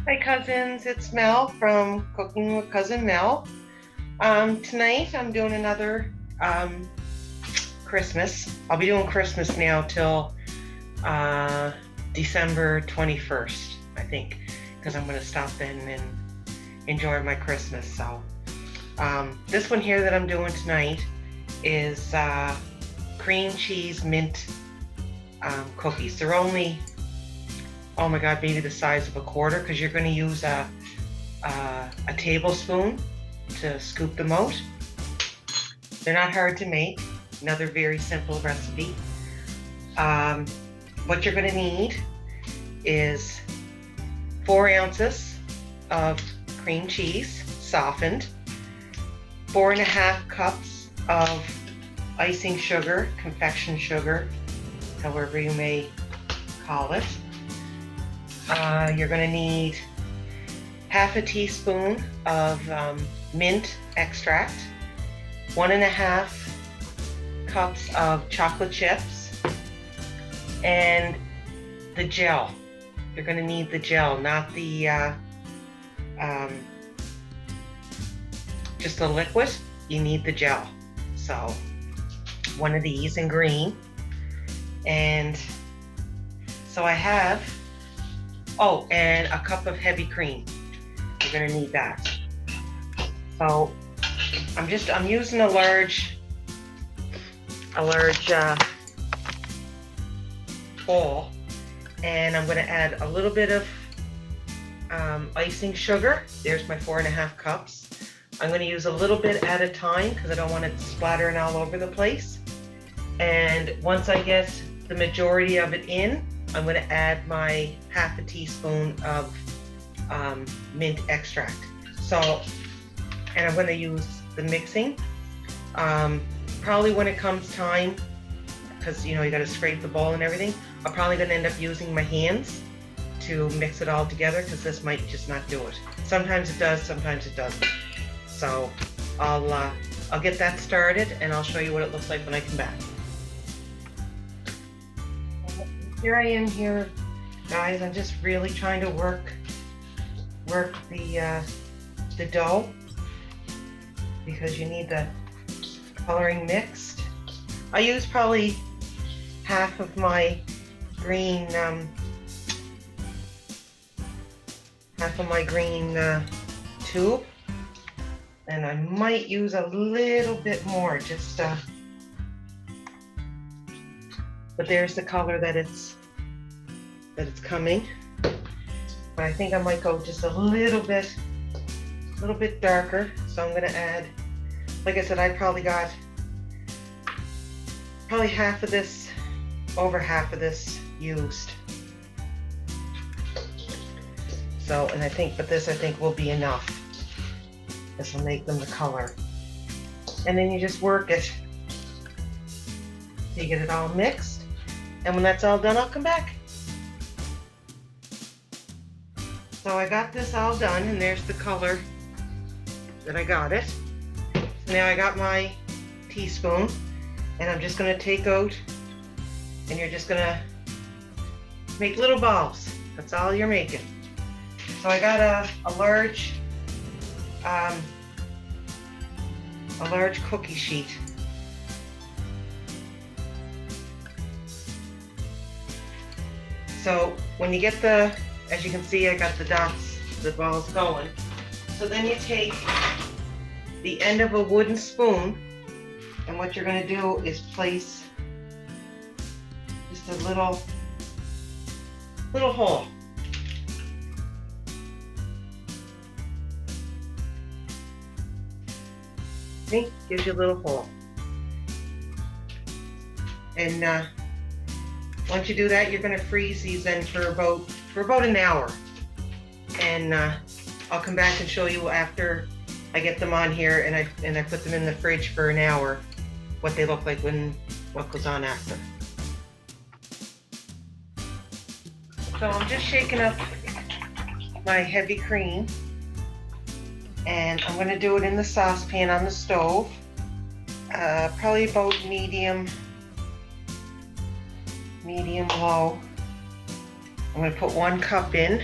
Hi cousins, it's Mel from Cooking with Cousin Mel. Tonight I'm doing another Christmas. I'll be doing Christmas now till uh, December 21st, I think, because I'm going to stop in and enjoy my Christmas. So this one here that I'm doing tonight is cream cheese mint cookies. They're only, oh my God, maybe the size of a quarter because you're going to use a tablespoon to scoop them out. They're not hard to make. Another very simple recipe. What you're going to need is 4 ounces of cream cheese, softened, 4.5 cups of icing sugar, confection sugar, however you may call it. You're going to need half a teaspoon of mint extract, 1.5 cups of chocolate chips, and the gel. You're going to need the gel, not the just the liquid. You need the gel. So one of these in green. And so I have, oh, and a cup of heavy cream. You're gonna need that. So I'm using a large bowl, and I'm gonna add a little bit of icing sugar. There's my 4.5 cups. I'm going to use a little bit at a time because I don't want it splattering all over the place. And once I get the majority of it in, I'm going to add my half a teaspoon of mint extract. So, and I'm going to use the mixing. Probably when it comes time, because you know you got to scrape the bowl and everything, I'm probably going to end up using my hands to mix it all together because this might just not do it. Sometimes it does, sometimes it doesn't. So I'll get that started and I'll show you what it looks like when I come back. Here I am here, guys. I'm just really trying to work the dough because you need the coloring mixed. I use probably half of my green tube, and I might use a little bit more, just but there's the color that it's coming. But I think I might go just a little bit darker. So I'm gonna add, like I said, I probably got half of this, over half of this used. So, and I think will be enough. This will make them the color. And then you just work it so you get it all mixed. And when that's all done, I'll come back. So I got this all done, and there's the color that I got it. So now I got my teaspoon, and I'm just gonna take out, and you're just gonna make little balls. That's all you're making. So I got a large cookie sheet. So when you get as you can see, I got the dots, the balls going. So then you take the end of a wooden spoon, and what you're going to do is place just a little hole. See? Gives you a little hole. And once you do that, you're going to freeze these then for about an hour. And I'll come back and show you after I get them on here and I put them in the fridge for an hour, what they look like what goes on after. So I'm just shaking up my heavy cream, and I'm going to do it in the saucepan on the stove, probably about medium low. I'm going to put 1 cup in,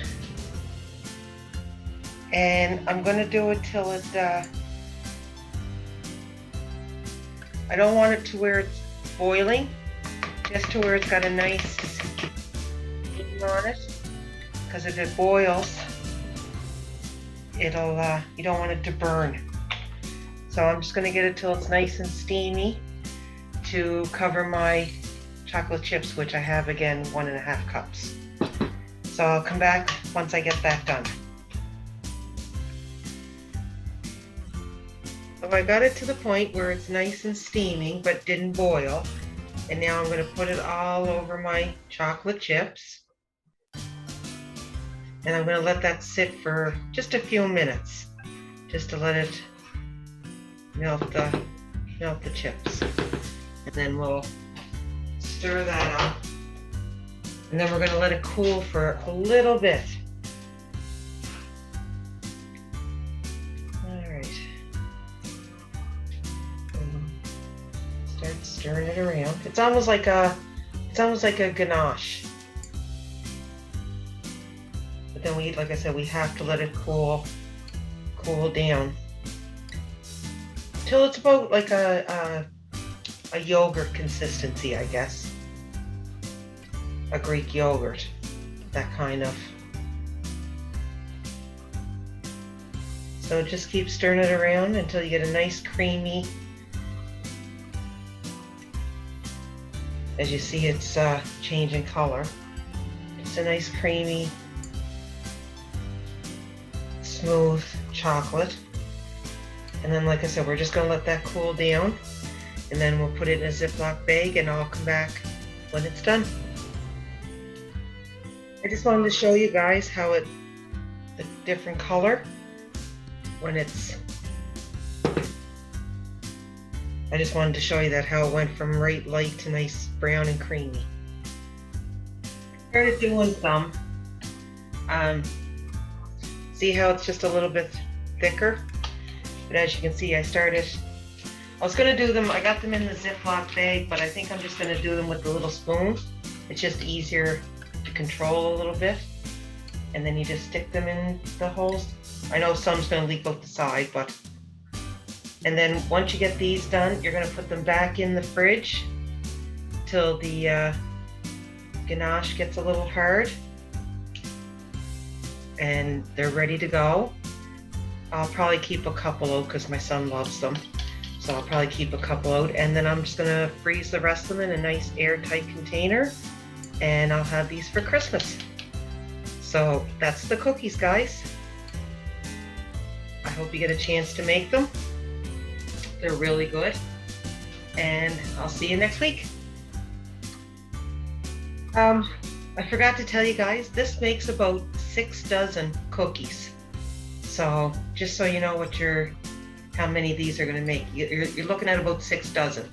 And I'm going to do it till it, I don't want it to where it's boiling, just to where it's got a nice steam on it, because if it boils, it'll, you don't want it to burn. So I'm just going to get it till it's nice and steamy to cover my chocolate chips, which I have again 1.5 cups. So I'll come back once I get that done. So I got it to the point where it's nice and steaming but didn't boil. And now I'm going to put it all over my chocolate chips. And I'm going to let that sit for just a few minutes, just to let it melt the chips. And then we'll stir that up. And then we're going to let it cool for a little bit. All right. Start stirring it around. It's almost like a ganache. But then like I said, we have to let it cool down till it's about like a yogurt consistency, I guess. A Greek yogurt, that kind of. So just keep stirring it around until you get a nice creamy. As you see, it's changing color. Just a nice creamy, smooth chocolate. And then, like I said, we're just going to let that cool down, and then we'll put it in a Ziploc bag, and I'll come back when it's done. I just wanted to show you guys how the different color when it's, I just wanted to show you that how it went from right light to nice brown and creamy. I started doing some, see how it's just a little bit thicker? But as you can see, I was going to do them, I got them in the Ziploc bag, but I think I'm just going to do them with the little spoon. It's just easier to control a little bit. And then you just stick them in the holes. I know some's going to leak out the side, but... And then once you get these done, you're going to put them back in the fridge till the ganache gets a little hard. And they're ready to go. I'll probably keep a couple out because my son loves them. So I'll probably keep a couple out, and then I'm just gonna freeze the rest of them in a nice airtight container, and I'll have these for Christmas. So that's the cookies, guys. I hope you get a chance to make them. They're really good, and I'll see you next week. I forgot to tell you guys, this makes about 6 dozen cookies. So just so you know how many of these are going to make. You're looking at about 6 dozen.